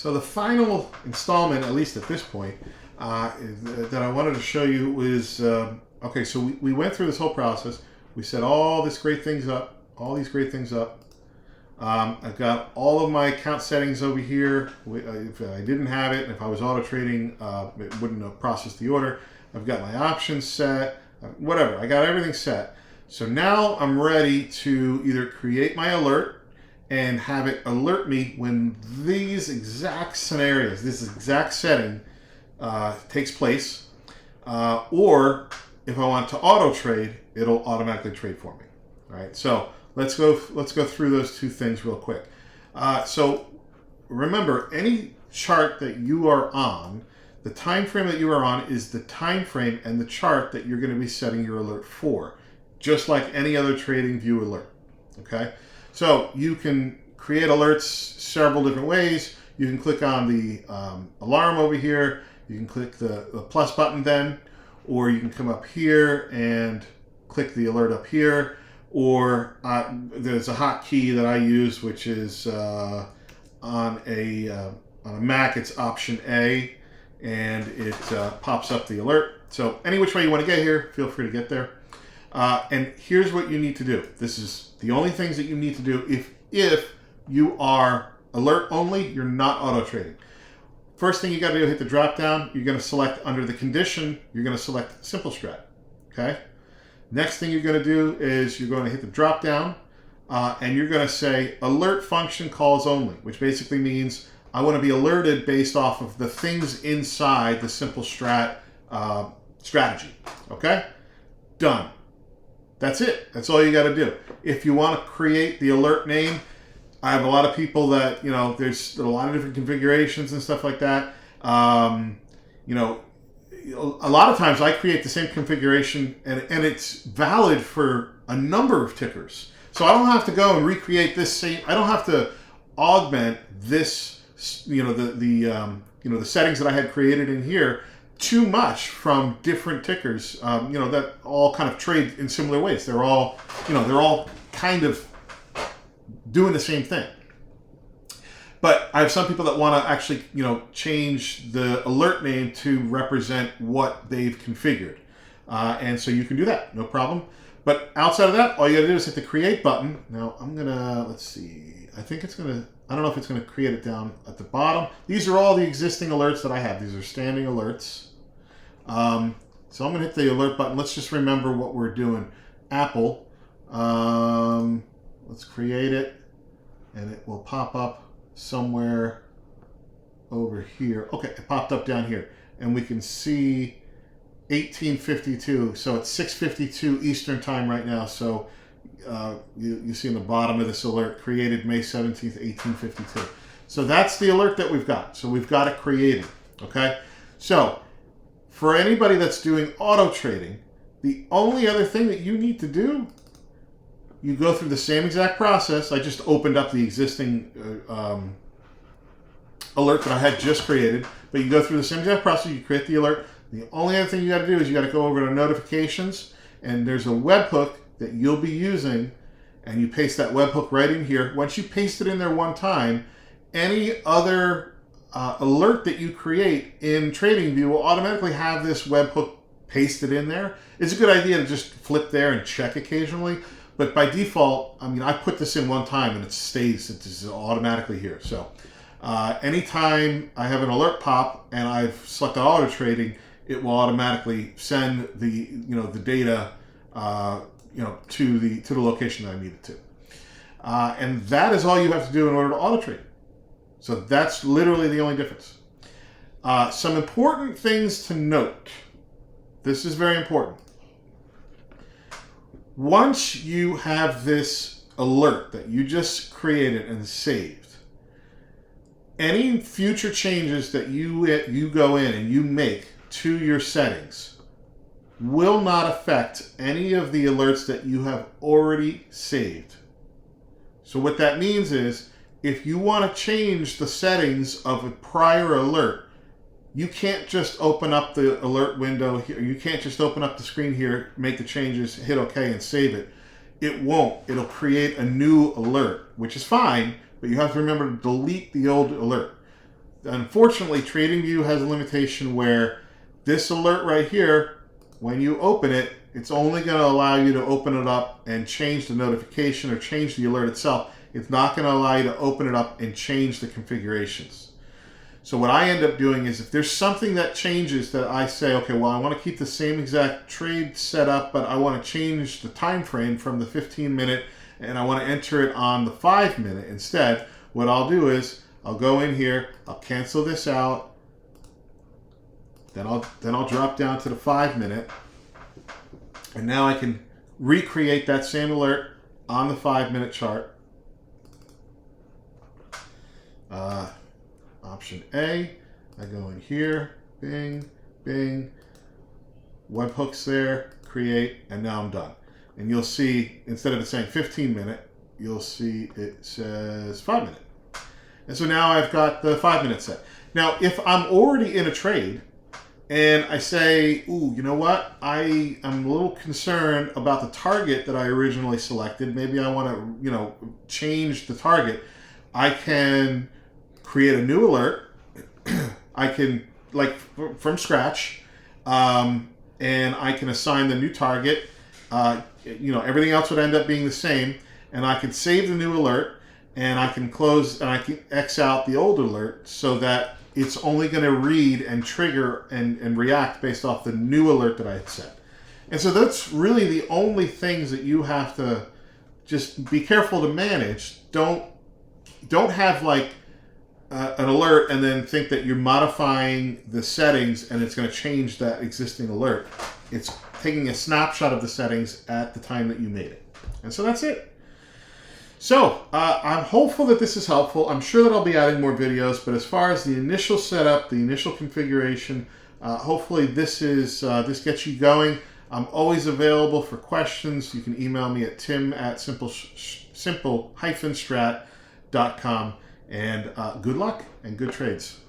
So the final installment, at least at this point, that I wanted to show you is, okay, so we went through this whole process. We set all these great things up. I've got all of my account settings over here. If I didn't have it, and if I was auto trading, it wouldn't have processed the order. I've got my options set, whatever. I got everything set. So now I'm ready to either create my alert and have it alert me when these exact scenarios, this exact setting takes place, or if I want to auto trade, it'll automatically trade for me. All right, so let's go through those two things real quick. So remember, any chart that you are on, the time frame that you are on is the time frame and the chart that you're going to be setting your alert for, just like any other trading view alert. Okay, so you can create alerts several different ways. You can click on the alarm over here. You can click the plus button then, or you can come up here and click the alert up here, or there's a hotkey that I use, which is on a Mac, it's Option A, and it pops up the alert. So any which way you want to get here, feel free to get there. And here's what you need to do. This is the only things that you need to do if you are alert only, you're not auto trading. First thing you got to do, hit the drop down. You're going to select under the condition, you're going to select simple strat. Okay. Next thing you're going to do is you're going to hit the drop down and you're going to say alert function calls only, which basically means I want to be alerted based off of the things inside the simple strat strategy. Okay. Done. That's it. That's all you got to do. If you want to create the alert name, I have a lot of people that, there's a lot of different configurations and stuff like that. A lot of times I create the same configuration and it's valid for a number of tickers. So I don't have to go and recreate this same, I don't have to augment this, the settings that I had created in here too much from different tickers, that all kind of trade in similar ways. They're all kind of doing the same thing. But I have some people that want to actually, change the alert name to represent what they've configured. And so you can do that, no problem. But outside of that, all you got to do is hit the create button. Now I'm going to, let's see, I don't know if it's going to create it down at the bottom. These are all the existing alerts that I have. These are standing alerts. So I'm going to hit the alert button. Let's just remember what we're doing. Apple. Let's create it. And it will pop up somewhere over here. Okay, it popped up down here. And we can see 1852. So it's 6:52 Eastern time right now. So you see in the bottom of this alert, created May 17th, 1852. So that's the alert that we've got. So we've got it created. Okay? So for anybody that's doing auto trading, the only other thing that you need to do, you go through the same exact process. I just opened up the existing alert that I had just created, but you go through the same exact process. You create the alert. The only other thing you got to do is you got to go over to notifications, and there's a webhook that you'll be using, and you paste that webhook right in here. Once you paste it in there one time, any other alert that you create in TradingView will automatically have this webhook pasted in there. It's a good idea to just flip there and check occasionally. But by default, I put this in one time and it stays, it's automatically here. So anytime I have an alert pop and I've selected auto trading, it will automatically send the data to the location that I need it to. And that is all you have to do in order to auto trade. So that's literally the only difference. Some important things to note. This is very important. Once you have this alert that you just created and saved, any future changes that you go in and you make to your settings will not affect any of the alerts that you have already saved. So what that means is, if you want to change the settings of a prior alert, you can't just open up the alert window here. You can't just open up the screen here, make the changes, hit OK, and save it. It won't. It'll create a new alert, which is fine, but you have to remember to delete the old alert. Unfortunately, TradingView has a limitation where this alert right here, when you open it, it's only going to allow you to open it up and change the notification or change the alert itself. It's not going to allow you to open it up and change the configurations. So what I end up doing is if there's something that changes that I say, okay, well, I want to keep the same exact trade set up, but I want to change the time frame from the 15-minute and I want to enter it on the 5-minute instead, what I'll do is I'll go in here, I'll cancel this out, then I'll drop down to the 5-minute, and now I can recreate that same alert on the 5-minute chart. Option A, I go in here, bing, bing, webhooks there, create, and now I'm done. And you'll see, instead of it saying 15-minute, you'll see it says 5-minute. And so now I've got the 5-minute set. Now, if I'm already in a trade and I say, ooh, you know what? I am a little concerned about the target that I originally selected. Maybe I want to, change the target. I can create a new alert. I can, from scratch, and I can assign the new target. Everything else would end up being the same, and I can save the new alert, and I can close, and I can X out the old alert so that it's only going to read and trigger and react based off the new alert that I had set. And so that's really the only things that you have to just be careful to manage. Don't have an alert and then think that you're modifying the settings and it's going to change that existing alert. It's taking a snapshot of the settings at the time that you made it. And so that's it. So I'm hopeful that this is helpful. I'm sure that I'll be adding more videos, but as far as the initial setup, the initial configuration, hopefully this gets you going. I'm always available for questions. You can email me at tim@simple-strat.com. And good luck and good trades.